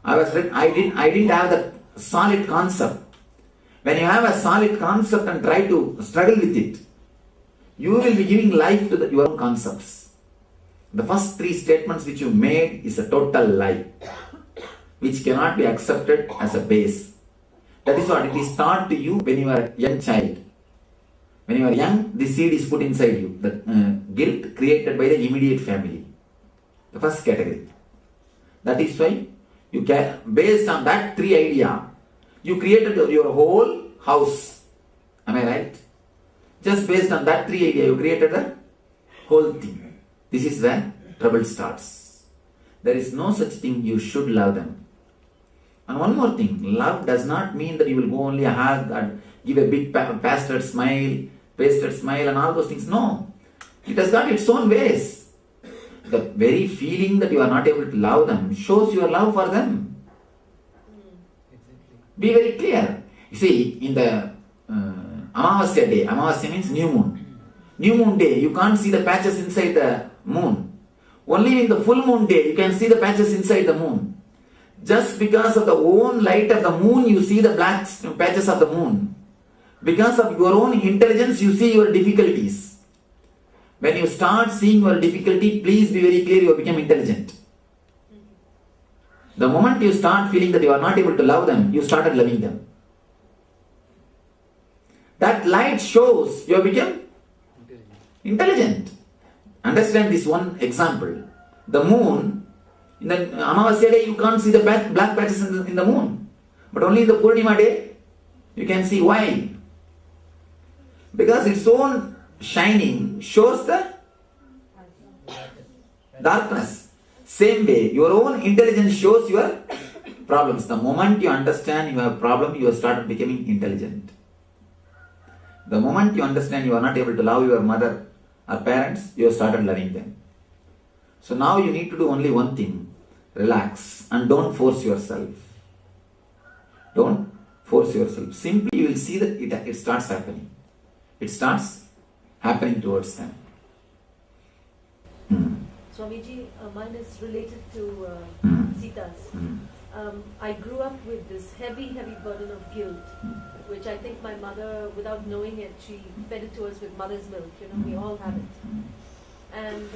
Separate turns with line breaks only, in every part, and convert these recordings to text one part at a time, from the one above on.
I didn't have the solid concept. When you have a solid concept and try to struggle with it, you will be giving life to your own concepts. The first three statements which you made is a total lie, which cannot be accepted as a base. That is what it is taught to you when you are a young child. When you are young, the seed is put inside you. The guilt created by the immediate family. The first category. That is why you can, based on that three idea, you created your whole house. Am I right? Just based on that three idea, you created the whole thing. This is where trouble starts. There is no such thing, you should love them. And one more thing, love does not mean that you will go only a hug and give a big pasted smile and all those things. No. It has got its own ways. The very feeling that you are not able to love them shows your love for them. Be very clear. You see, in the Amavasya day, Amavasya means new moon. New moon day, you can't see the patches inside the moon. Only in the full moon day, you can see the patches inside the moon. Just because of the own light of the moon, you see the black patches of the moon. Because of your own intelligence, you see your difficulties. When you start seeing your difficulty, please be very clear, you become intelligent. The moment you start feeling that you are not able to love them, you started loving them. That light shows you have become intelligent. Understand this one example. The moon, in the Amavasya day, you can't see the black patches in the moon. But only in the Purnima day, you can see. Why? Because its own shining shows the darkness. Same way, your own intelligence shows your problems. The moment you understand you have a problem, you have started becoming intelligent. The moment you understand you are not able to love your mother or parents, you have started loving them. So now you need to do only one thing. Relax and don't force yourself. Don't force yourself. Simply you will see that it starts happening. It starts happening towards them.
Swamiji, mine is related to Sita's. I grew up with this heavy burden of guilt, which I think my mother, without knowing it, she fed it to us with mother's milk. You know, we all have it. And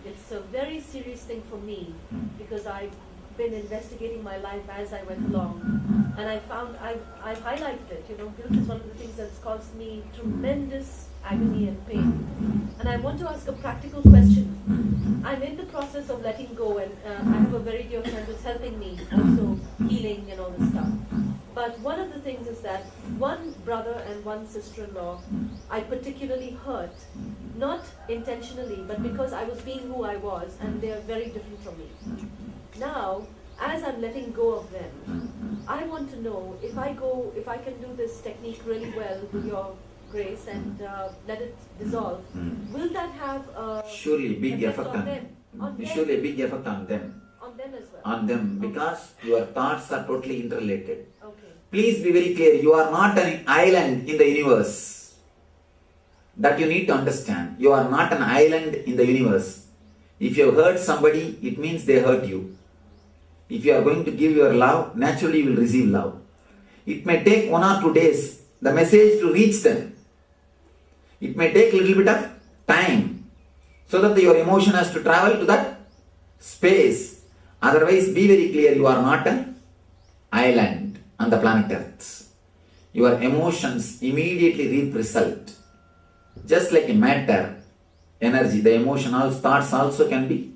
it's a very serious thing for me because I've been investigating my life as I went along. And I found, I've highlighted it, you know, guilt is one of the things that's caused me tremendous agony and pain. And I want to ask a practical question. I'm in the process of letting go, and I have a very dear friend who's helping me, also healing and all this stuff. But one of the things is that one brother and one sister-in-law I particularly hurt, not intentionally, but because I was being who I was, and they're very different from me. Now, as I'm letting go of them, I want to know if I can do this technique really well with your grace and let it dissolve, will that have a
surely big effect on them? Surely a big effect on them.
On them as well?
On them, because your thoughts are totally interrelated.
Okay.
Please be very clear, you are not an island in the universe. That you need to understand. You are not an island in the universe. If you hurt somebody, it means they hurt you. If you are going to give your love, naturally you will receive love. It may take 1 or 2 days, the message to reach them. It may take a little bit of time, so that your emotion has to travel to that space. Otherwise, be very clear, you are not an island on the planet Earth. Your emotions immediately reap result. Just like in matter, energy, the emotional thoughts also can be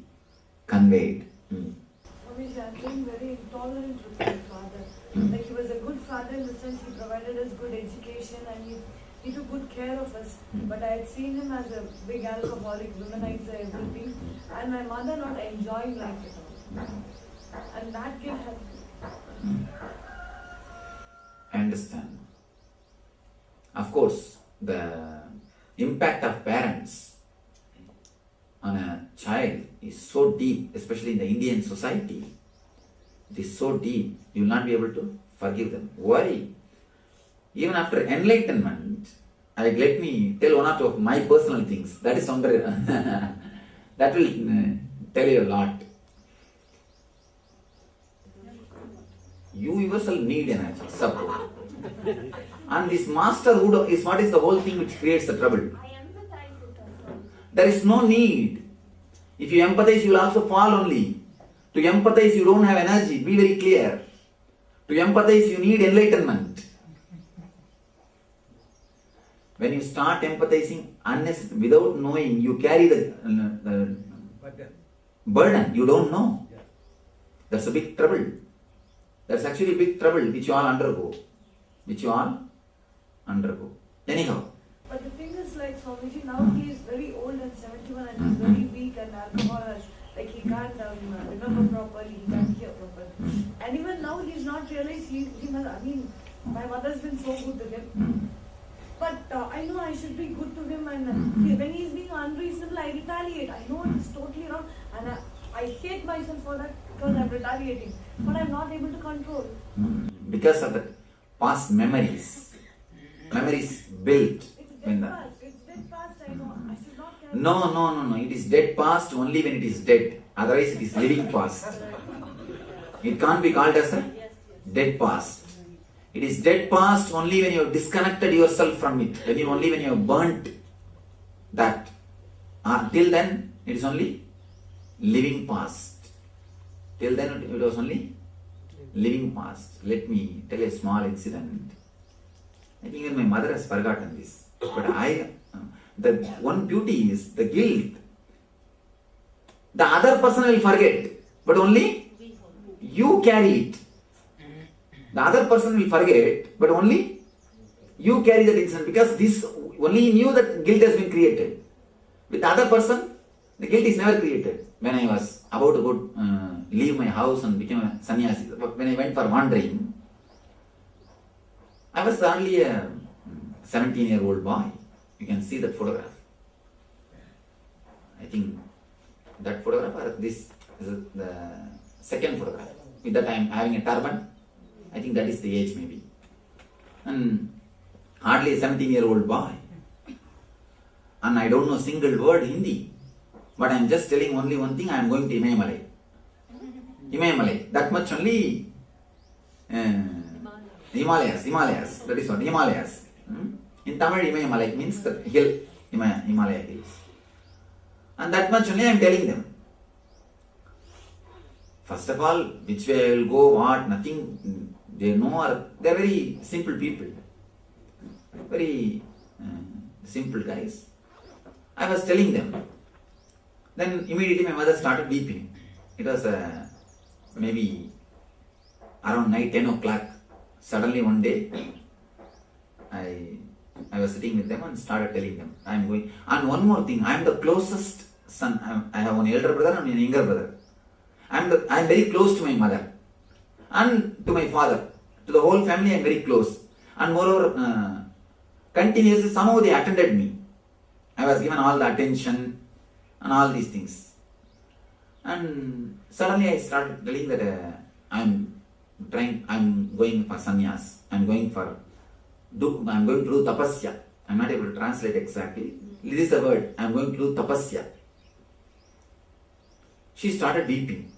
conveyed.
I've been very intolerant with my father. Like, he was a good father in the sense he provided us good education and he took good care of us. But I had seen him as a big alcoholic, womanizer, everything, and my mother not enjoying life at all. And that guilt had...
I understand. Of course, the impact of parents on a child is so deep, especially in the Indian society. It is so deep, you will not be able to forgive them. Worry. Even after enlightenment, let me tell one or two of my personal things. That is somewhere that will tell you a lot. You yourself need energy, support. And this masterhood is what is the whole thing which creates the trouble.
I empathize with her.
There is no need. If you empathize, you will also fall only. To empathize, you don't have energy. Be very clear. To empathize, you need enlightenment. When you start empathizing without knowing, you carry the burden. You don't know. That's a big trouble. That's actually a big trouble which you all undergo. Anyhow.
But the thing is, like Swamiji, now he is very old and 71 and he's very weak and alcohol has, like he can't remember properly, he can't hear properly. And even now he's not realized he must, I mean, my mother's been so good to him. But I know I should be good to him and when he's being unreasonable, I retaliate. I know it's totally wrong and I hate myself for that because I'm retaliating. But I'm not able to control.
Because of the past memories. Memories built.
It's dead past. It's dead past, I know. I should not carry.
No. It is dead past only when it is dead. Otherwise it is living past. It can't be called as a dead past. It is dead past only when you have disconnected yourself from it. Only when you have burnt that. Till then, it is only living past. Till then, it was only living past. Let me tell a small incident. I think even my mother has forgotten this. But the one beauty is the guilt. The other person will forget, but only you carry it. The other person will forget, but only you carry that incident because this only in you that guilt has been created. With the other person, the guilt is never created. When I was about to go leave my house and become a sannyasi, when I went for wandering, I was only a 17-year-old boy. You can see that photograph. I think that photograph or this is the second photograph. With that I am having a turban. I think that is the age maybe. And hardly a 17-year-old boy. And I don't know a single word Hindi. But I am just telling only one thing, I am going to Imayamalai. Imayamalai. That much only Himalayas. That is what, Himalayas. In Tamil, Imayamalai means the hill, Himalaya hills. And that much only I am telling them. First of all, which way I will go, what, nothing, they know, or they are very simple people. Very simple guys. I was telling them. Then immediately my mother started weeping. It was maybe around night 10 o'clock. Suddenly one day, I was sitting with them and started telling them, I am going. And one more thing, I am the closest son. I have one elder brother and an younger brother. I am very close to my mother and to my father. To the whole family I am very close. And moreover, continuously somehow they attended me. I was given all the attention and all these things. And suddenly I started telling that I am going for sannyas. I am going to do tapasya. I am not able to translate exactly. This is the word. I am going to do tapasya. She started weeping.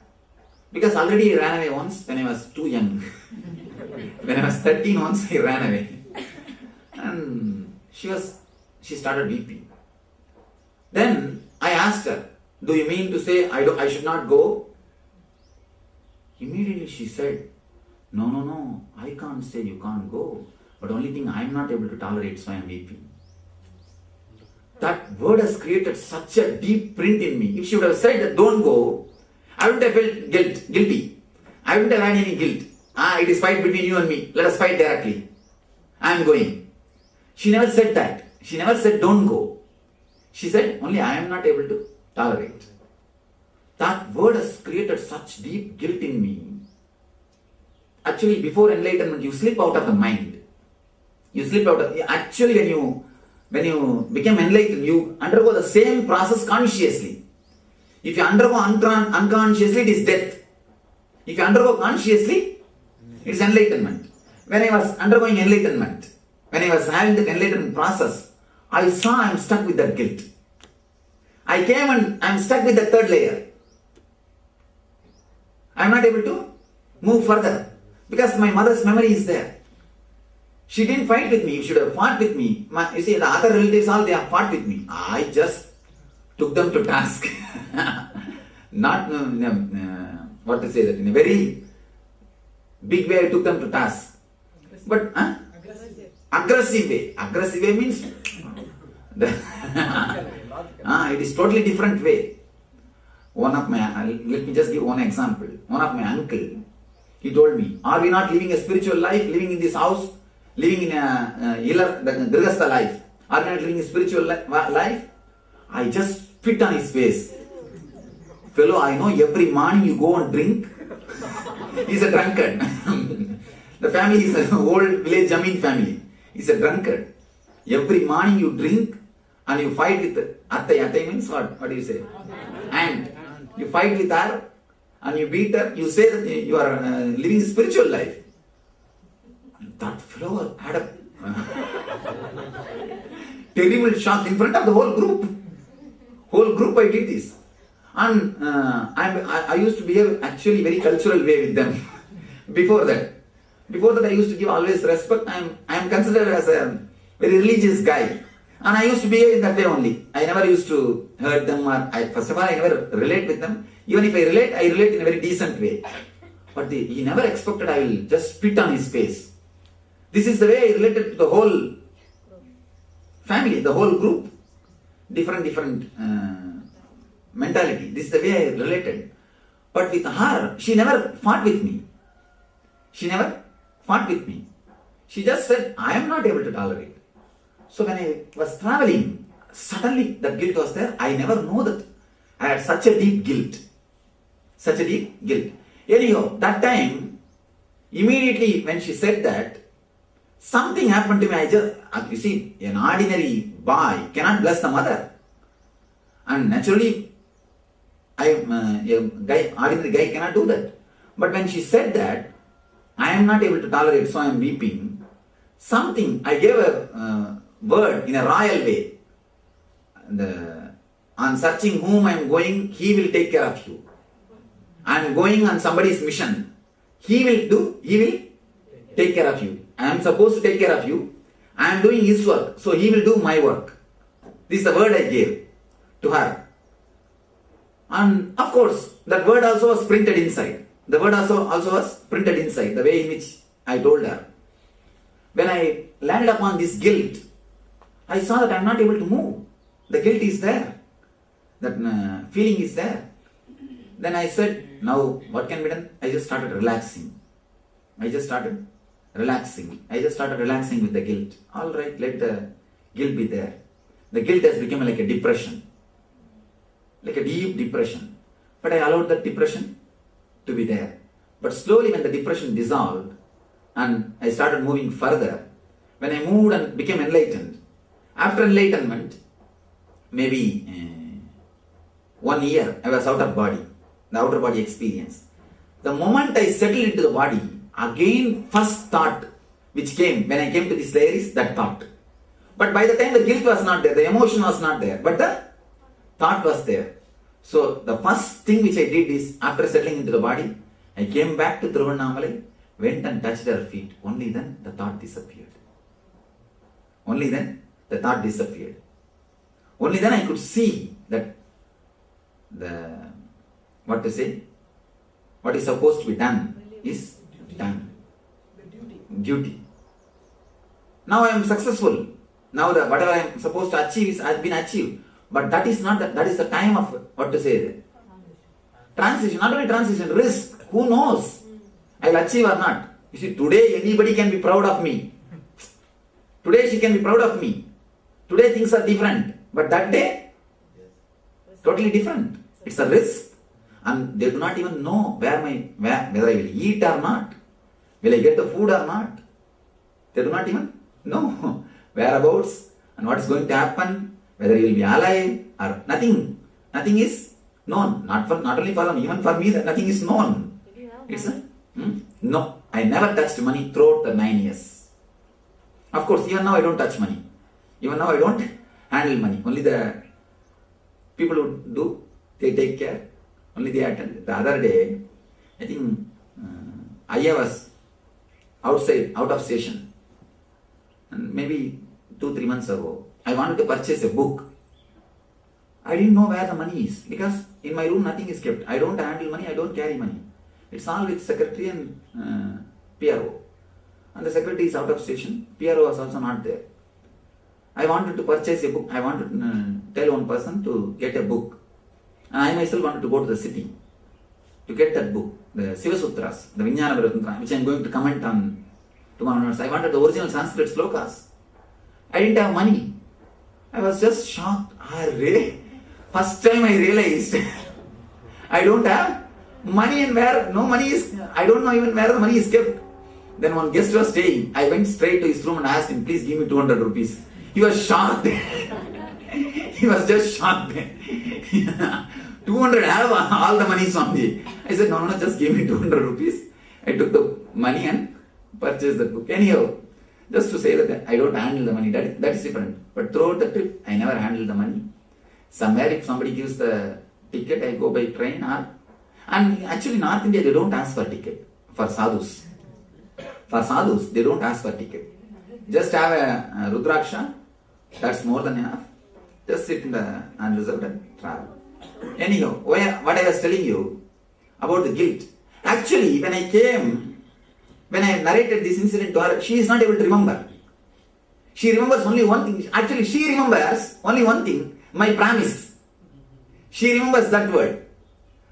Because already I ran away once when I was too young. When I was 13 once I ran away. And she started weeping. Then I asked her, do you mean to say I should not go? Immediately she said, no, I can't say you can't go. But only thing I am not able to tolerate, so I am weeping. That word has created such a deep print in me. If she would have said that don't go, I wouldn't have felt guilty. I wouldn't have had any guilt. It is fight between you and me. Let us fight directly. I am going. She never said that. She never said don't go. She said only I am not able to tolerate. That word has created such deep guilt in me. Actually, before enlightenment, you slip out of the mind. You slip out of... Actually, when you become enlightened, you undergo the same process consciously. If you undergo unconsciously, it is death. If you undergo consciously, it is enlightenment. When I was undergoing enlightenment, when I was having that enlightenment process, I saw I am stuck with that guilt. I came and I am stuck with the third layer. I am not able to move further. Because my mother's memory is there. She didn't fight with me. She should have fought with me. You see, the other relatives all, they have fought with me. I just took them to task. Not, what to say that, in a very big way I took them to task. But, aggressive way. Aggressive way means, it is totally different way. Let me just give one example. One of my uncle, he told me, are we not living a spiritual life, living in this house, living in a Grihastha life? Are we not living a spiritual life? I just spit on his face. Fellow, I know every morning you go and drink. He's a drunkard. The family is an old village Jamin family. He's a drunkard. Every morning you drink and you fight with Attai. Attai means what? What do you say? And you fight with her and you beat her. You say that you are living a spiritual life. And that fellow had a terrible shock in front of the whole group. Whole group I did this. And I used to behave actually very cultural way with them. Before that I used to give always respect. I am considered as a very religious guy. And I used to behave in that way only. I never used to hurt them, or first of all I never relate with them. Even if I relate in a very decent way. But he never expected I will just spit on his face. This is the way I related to the whole family, the whole group. Different mentality. This is the way I related. But with her, she never fought with me. She never fought with me. She just said, I am not able to tolerate. So when I was traveling, suddenly that guilt was there. I never know that I had such a deep guilt. Such a deep guilt. Anyhow, that time, immediately when she said that, something happened to me. You see, an ordinary boy cannot bless the mother. And naturally, ordinary guy cannot do that. But when she said that, I am not able to tolerate, so I am weeping. I gave a word in a royal way. On searching whom I am going, he will take care of you. I am going on somebody's mission. He will take care of you. I am supposed to take care of you. I am doing his work, so he will do my work. This is the word I gave to her. And of course, that word also was printed inside. The word also was printed inside, the way in which I told her. When I landed upon this guilt, I saw that I am not able to move. The guilt is there. That feeling is there. Then I said, now what can be done? I just started relaxing. I just started relaxing with the guilt. All right, let the guilt be there. The guilt has become like a depression. Like a deep depression. But I allowed that depression to be there. But slowly when the depression dissolved and I started moving further, when I moved and became enlightened, after enlightenment, maybe 1 year, I was out of body, the outer body experience. The moment I settled into the body, again first thought which came when I came to this layer is that thought. But by the time the guilt was not there, the emotion was not there, but the thought was there. So the first thing which I did is, after settling into the body, I came back to Thiruvannamalai, went and touched her feet. Only then the thought disappeared. Only then the thought disappeared. Only then I could see that what is supposed to be done is done. Duty. Now I am successful. Now whatever I am supposed to achieve has been achieved. But that is not that is the time of transition. Not only transition, risk. Who knows? I will achieve or not. You see, today anybody can be proud of me. Today she can be proud of me. Today things are different. But that day, totally different. It's a risk. And they do not even know whether I will eat or not. Will I get the food or not? They do not even know whereabouts and what is going to happen, whether you will be alive or nothing. Nothing is known. Not only for them, even for me, that nothing is known. No, I never touched money throughout the 9 years. Of course, even now I don't touch money. Even now I don't handle money. Only the people who do, they take care. Only they attend. The other day, I think I was outside, out of station. And maybe 2-3 months ago, I wanted to purchase a book. I didn't know where the money is because in my room nothing is kept. I don't handle money, I don't carry money. It's all with secretary and PRO. And the secretary is out of station, PRO was also not there. I wanted to purchase a book. I wanted to tell one person to get a book. And I myself wanted to go to the city to get that book, the Sivasutras, the Vijnana Viratantra, which I am going to comment on tomorrow. I wanted the original Sanskrit slokas. I didn't have money. I was just shocked. First time I realized I don't have money, and where no money is, I don't know even where the money is kept. Then one guest was staying. I went straight to his room and asked him, please give me 200 rupees. He was shocked. He was just shocked. 200, have all the money, Swamiji. I said, no, just give me 200 rupees. I took the money and purchased the book. Anyhow, just to say that I don't handle the money, that is different. But throughout the trip, I never handle the money. Somewhere if somebody gives the ticket, I go by train and actually North India, they don't ask for ticket for sadhus. For sadhus, they don't ask for ticket. Just have a Rudraksha, that's more than enough. Just sit in the unreserved and travel. Anyhow, what I was telling you about the guilt. Actually, when I narrated this incident to her, she is not able to remember. She remembers only one thing. Actually, she remembers only one thing, my promise. She remembers that word.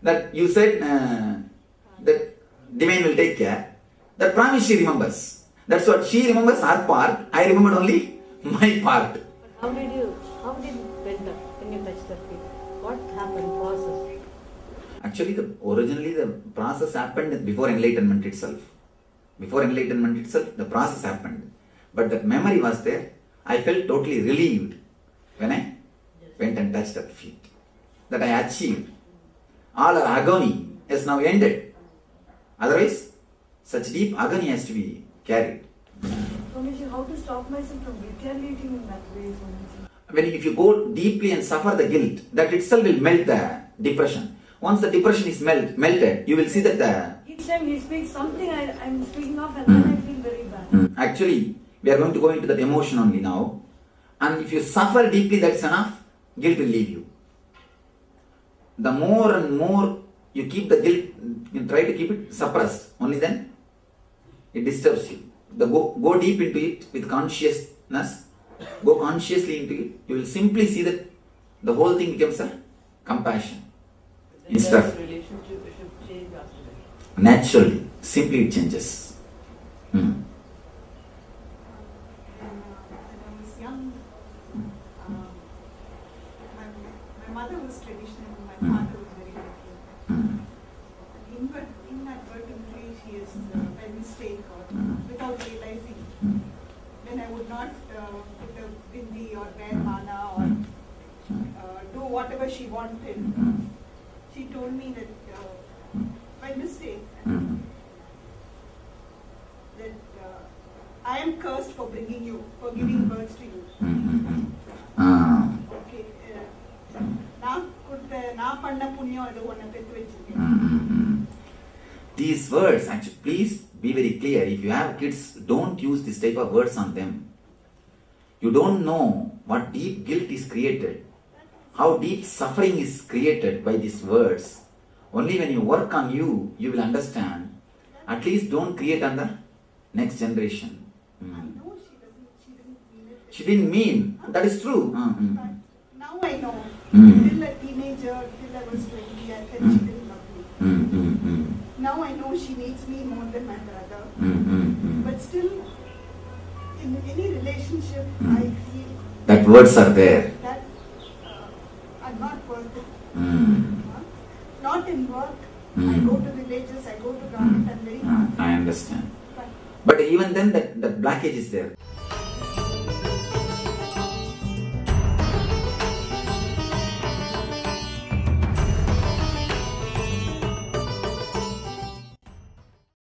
That you said that divine will take care. That promise she remembers. That's what she remembers, her part. I remembered only my part.
How did Brenda, when you touched the feet? What happened? Process?
Actually, originally the process happened before enlightenment itself. Before enlightenment itself, the process happened. But that memory was there. I felt totally relieved when I went and touched her feet. That I achieved. All our agony is now ended. Otherwise, such deep agony has to be carried.
Swamiji, how to stop myself from retaliating in that way, Swamiji?
If you go deeply and suffer the guilt, that itself will melt the depression. Once the depression is melted, you will see that
each time he speaks something, I'm speaking of, and then I feel very bad.
Actually, we are going to go into that emotion only now. And if you suffer deeply, that's enough, guilt will leave you. The more and more you keep the guilt, you try to keep it suppressed, only then it disturbs you. Go deep into it with consciousness, go consciously into it, you will simply see that the whole thing becomes a compassion. Instead of
relationship should change after that.
Naturally, simply it changes.
When I was young, my mother was traditional, my father was very different. Inadvertently, she is by mistake or without realizing, when I would not put a bindi or wear mala or do whatever she wanted, she told me that by mistake, that I am cursed for bringing you, for giving birth to you. Okay.
These words, actually, please be very clear. If you have kids, don't use this type of words on them. You don't know what deep guilt is created, how deep suffering is created by these words. Only when you work on you, you will understand. At least don't create on the next generation.
I know she didn't mean it.
She didn't mean. That is true.
But now I know. Till a teenager, till I was 20, I felt she didn't love me. Now I know she needs me more than my brother. But still, in any relationship, I feel
that words are there.
that I'm not worth it. Not in work. I go to villages, I go to government, I'm very happy.
I understand. But even then, that blockage is there.